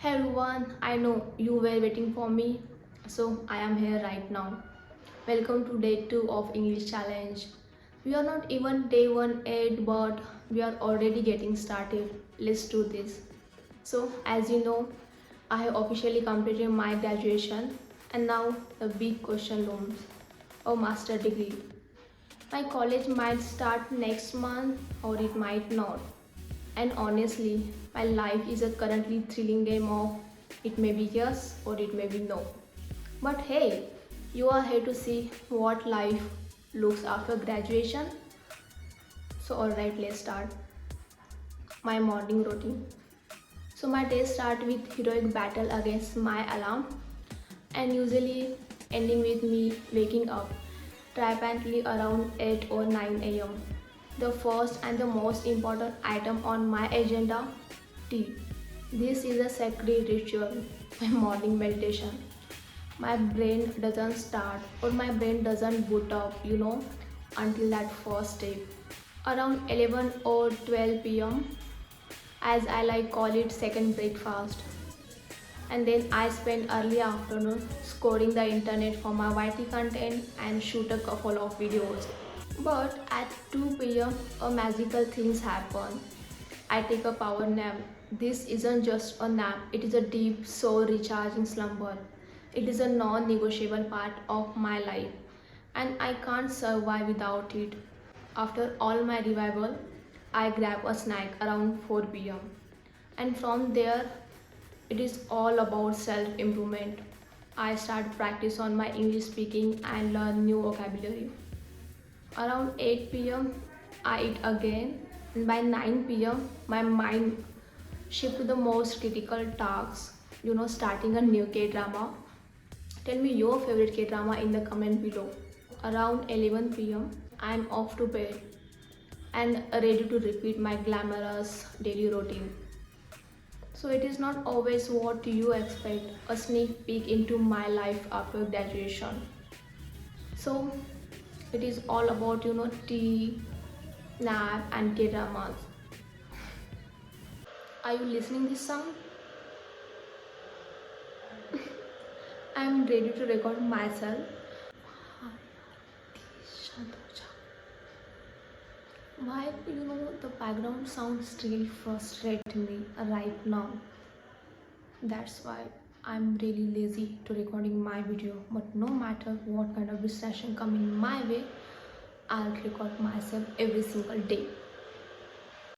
Hey everyone, I know you were waiting for me, so I am here right now. Welcome to day 2 of English Challenge. We are not even day 1 yet, but we are already getting started. Let's do this. So, as you know, I have officially completed my graduation, and now the big question looms: a master degree. My college might start next month or it might not. And honestly, my life is a currently thrilling game of it may be yes or it may be no. But hey, you are here to see what life looks after graduation. So alright, let's start. My morning routine. So my days start with heroic battle against my alarm and usually ending with me waking up triumphantly around 8 or 9 a.m. The first and the most important item on my agenda, tea. This is a sacred ritual, my morning meditation. My brain doesn't start or my brain doesn't boot up, until that first step. Around 11 or 12 pm, as I like call it second breakfast. And then I spend early afternoon scouring the internet for my YT content and shoot a couple of videos. But at 2 pm, a magical things happen. I take a power nap. This isn't just a nap, it is a deep, soul recharging slumber. It is a non negotiable part of my life, and I can't survive without it. After all my revival, I grab a snack around 4 pm, and from there, it is all about self improvement. I start practice on my English speaking and learn new vocabulary. Around 8 pm, I eat again, and by 9 pm, my mind shifts to the most critical tasks, starting a new K drama. Tell me your favorite K drama in the comment below. Around 11 pm, I am off to bed and ready to repeat my glamorous daily routine. So it is not always what you expect, a sneak peek into my life after graduation. So it is all about tea, nap and K-dramas. Are you listening this sound? I am ready to record myself. Why the background sounds really frustrating me right now. That's why I'm really lazy to recording my video. But no matter what kind of distraction coming my way, I'll record myself every single day.